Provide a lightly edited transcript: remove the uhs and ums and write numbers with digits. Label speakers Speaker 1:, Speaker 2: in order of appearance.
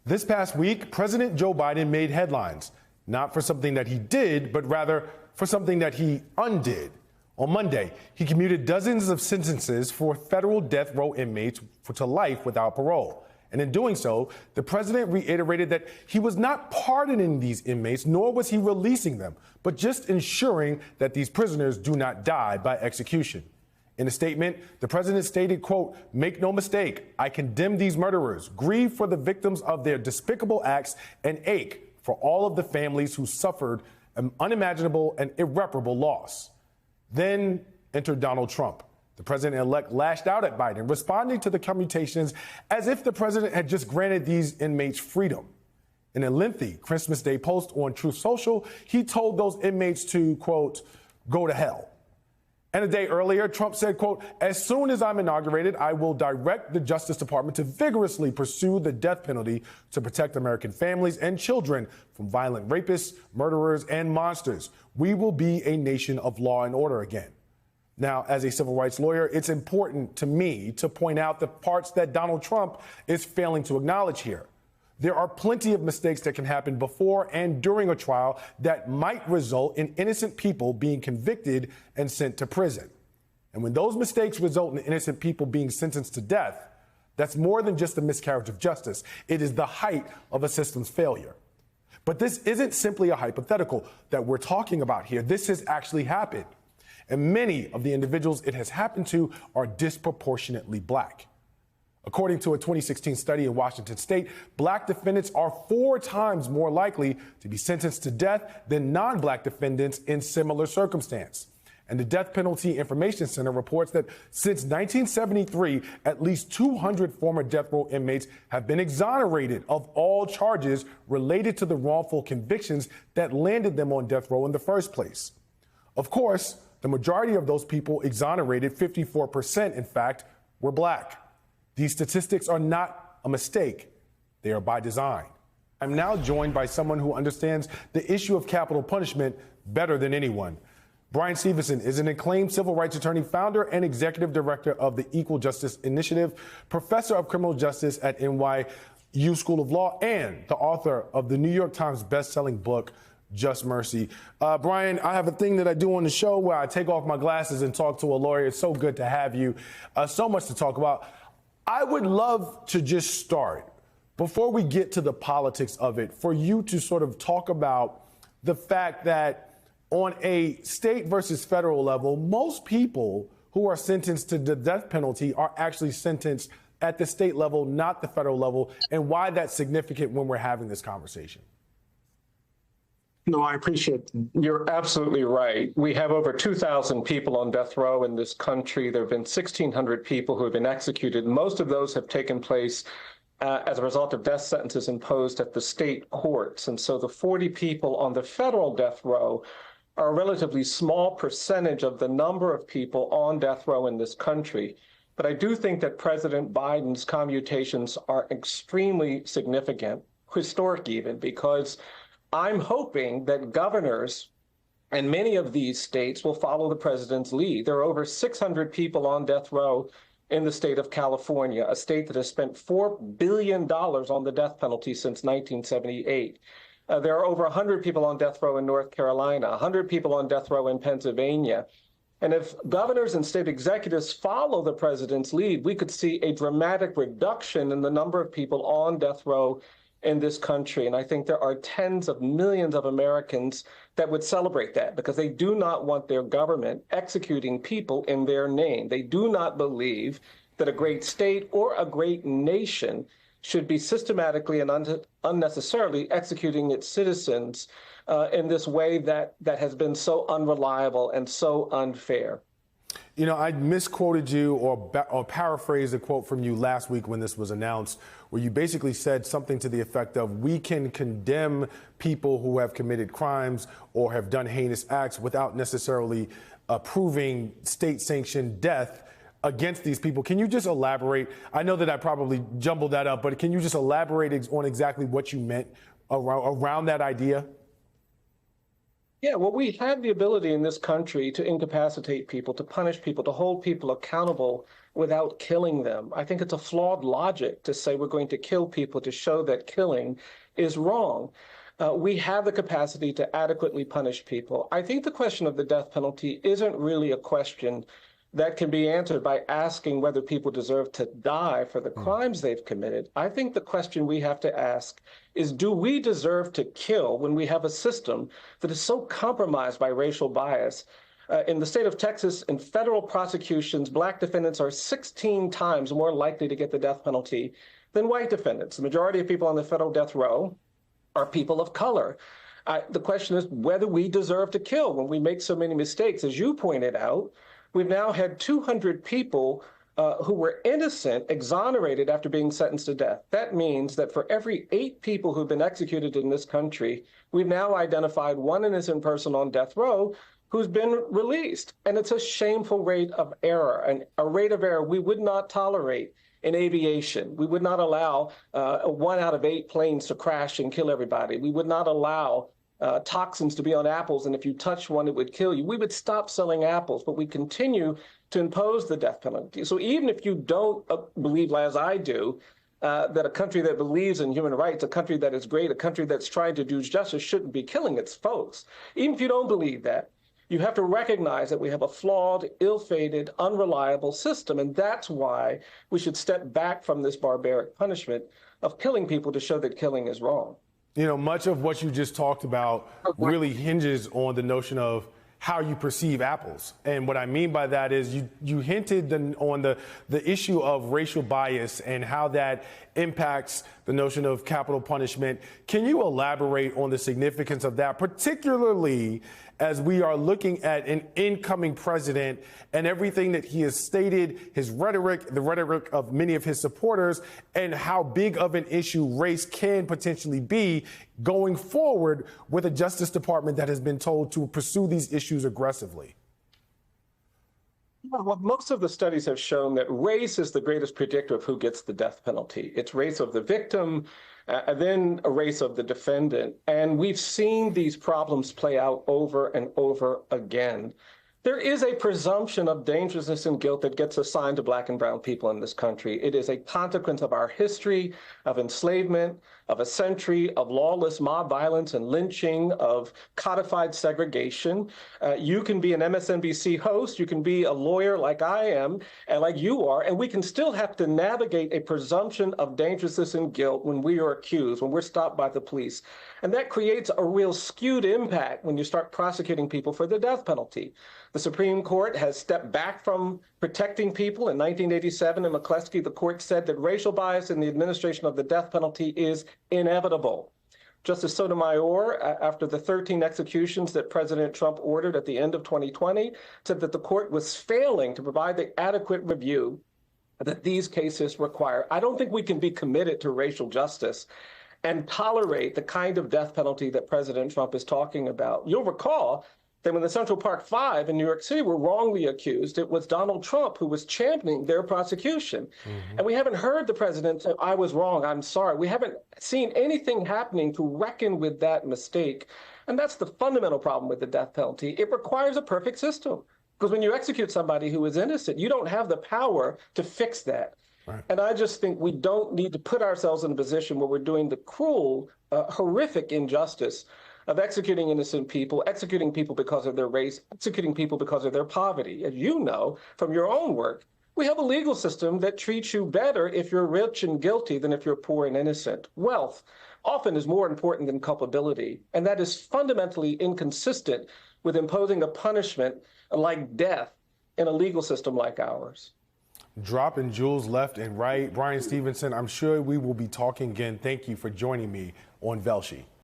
Speaker 1: This past week, President Joe Biden made headlines, not for something that he did, but rather for something that he undid. On Monday, he commuted dozens of sentences for federal death row inmates to life without parole. And in doing so, the president reiterated that he was not pardoning these inmates, nor was he releasing them, but just ensuring that these prisoners do not die by execution. In a statement, the president stated, quote, "Make no mistake, I condemn these murderers, grieve for the victims of their despicable acts, and ache for all of the families who suffered an unimaginable and irreparable loss." Then entered Donald Trump. The president-elect lashed out at Biden, responding to the commutations as if the president had just granted these inmates freedom. In a lengthy Christmas Day post on Truth Social, he told those inmates to, quote, "go to hell." And a day earlier, Trump said, quote, "As soon as I'm inaugurated, I will direct the Justice Department to vigorously pursue the death penalty to protect American families and children from violent rapists, murderers, and monsters. We will be a nation of law and order again." Now, as a civil rights lawyer, it's important to me to point out the parts that Donald Trump is failing to acknowledge here. There are plenty of mistakes that can happen before and during a trial that might result in innocent people being convicted and sent to prison. And when those mistakes result in innocent people being sentenced to death, that's more than just a miscarriage of justice. It is the height of a system's failure. But this isn't simply a hypothetical that we're talking about here. This has actually happened. And many of the individuals it has happened to are disproportionately black. According to a 2016 study in Washington state, black defendants are 4 times more likely to be sentenced to death than non-black defendants in similar circumstance. And the Death Penalty Information Center reports that since 1973, at least 200 former death row inmates have been exonerated of all charges related to the wrongful convictions that landed them on death row in the first place. Of course, the majority of those people exonerated, 54% in fact, were black. These statistics are not a mistake. They are by design. I'm now joined by someone who understands the issue of capital punishment better than anyone. Bryan Stevenson is an acclaimed civil rights attorney, founder and executive director of the Equal Justice Initiative, professor of criminal justice at NYU School of Law, and the author of the New York Times bestselling book, Just Mercy. Bryan, I have a thing that I do on the show where I take off my glasses and talk to a lawyer. It's so good to have you. So much to talk about. I would love to just start, before we get to the politics of it, for you to sort of talk about the fact that on a state versus federal level, most people who are sentenced to the death penalty are actually sentenced at the state level, not the federal level, and why that's significant when we're having this conversation.
Speaker 2: No, I appreciate it. You're absolutely right. We have over 2,000 people on death row in this country. There have been 1,600 people who have been executed. Most of those have taken place as a result of death sentences imposed at the state courts. And so the 40 people on the federal death row are a relatively small percentage of the number of people on death row in this country. But I do think that President Biden's commutations are extremely significant, historic even, because I'm hoping that governors and many of these states will follow the president's lead. There are over 600 people on death row in the state of California, a state that has spent $4 billion on the death penalty since 1978. There are over 100 people on death row in North Carolina, 100 people on death row in Pennsylvania. And if governors and state executives follow the president's lead, we could see a dramatic reduction in the number of people on death row in this country. And I think there are tens of millions of Americans that would celebrate that because they do not want their government executing people in their name. They do not believe that a great state or a great nation should be systematically and unnecessarily executing its citizens in this way that has been so unreliable and so unfair.
Speaker 1: You know, I misquoted you or paraphrased a quote from you last week when this was announced, where you basically said something to the effect of, we can condemn people who have committed crimes or have done heinous acts without necessarily approving state-sanctioned death against these people. Can you just elaborate? I know that I probably jumbled that up, but can you just elaborate on exactly what you meant around that idea?
Speaker 2: Yeah, well, we have the ability in this country to incapacitate people, to punish people, to hold people accountable without killing them. I think it's a flawed logic to say we're going to kill people to show that killing is wrong. We have the capacity to adequately punish people. I think the question of the death penalty isn't really a question that can be answered by asking whether people deserve to die for the crimes they've committed. I think the question we have to ask is, do we deserve to kill when we have a system that is so compromised by racial bias? In the state of Texas, in federal prosecutions, black defendants are 16 times more likely to get the death penalty than white defendants. The majority of people on the federal death row are people of color. The question is whether we deserve to kill when we make so many mistakes. As you pointed out, we've now had 200 people who were innocent exonerated after being sentenced to death. That means that for every 8 people who've been executed in this country, we've now identified one innocent person on death row who's been released. And it's a shameful rate of error, and a rate of error we would not tolerate in aviation. We would not allow 1 out of 8 planes to crash and kill everybody. We would not allow toxins to be on apples, and if you touch one, it would kill you. We would stop selling apples, but we continue to impose the death penalty. So even if you don't believe, as I do, that a country that believes in human rights, a country that is great, a country that's trying to do justice shouldn't be killing its folks, even if you don't believe that, you have to recognize that we have a flawed, ill-fated, unreliable system, and that's why we should step back from this barbaric punishment of killing people to show that killing is wrong.
Speaker 1: You know, much of what you just talked about really hinges on the notion of how you perceive apples. And what I mean by that is you hinted on the issue of racial bias and how that impacts the notion of capital punishment. Can you elaborate on the significance of that, particularly as we are looking at an incoming president and everything that he has stated, his rhetoric, the rhetoric of many of his supporters, and how big of an issue race can potentially be going forward with a Justice Department that has been told to pursue these issues aggressively?
Speaker 2: Well, most of the studies have shown that race is the greatest predictor of who gets the death penalty. It's race of the victim, then a race of the defendant. And we've seen these problems play out over and over again. There is a presumption of dangerousness and guilt that gets assigned to black and brown people in this country. It is a consequence of our history of enslavement, of a century of lawless mob violence and lynching, of codified segregation. You can be an MSNBC host, you can be a lawyer like I am and like you are, and we can still have to navigate a presumption of dangerousness and guilt when we are accused, when we're stopped by the police. And that creates a real skewed impact when you start prosecuting people for the death penalty. The Supreme Court has stepped back from protecting people. In 1987, in McCleskey, the court said that racial bias in the administration of the death penalty is inevitable. Justice Sotomayor, after the 13 executions that President Trump ordered at the end of 2020, said that the court was failing to provide the adequate review that these cases require. I don't think we can be committed to racial justice and tolerate the kind of death penalty that President Trump is talking about. You'll recall that when the Central Park Five in New York City were wrongly accused, it was Donald Trump who was championing their prosecution. And we haven't heard the president say, I was wrong, I'm sorry. We haven't seen anything happening to reckon with that mistake. And that's the fundamental problem with the death penalty. It requires a perfect system. Because when you execute somebody who is innocent, you don't have the power to fix that. Right. And I just think we don't need to put ourselves in a position where we're doing the cruel, horrific injustice of executing innocent people, executing people because of their race, executing people because of their poverty. As you know from your own work, we have a legal system that treats you better if you're rich and guilty than if you're poor and innocent. Wealth often is more important than culpability, and that is fundamentally inconsistent with imposing a punishment like death in a legal system like ours.
Speaker 1: Dropping jewels left and right. Bryan Stevenson, I'm sure we will be talking again. Thank you for joining me on Velshi.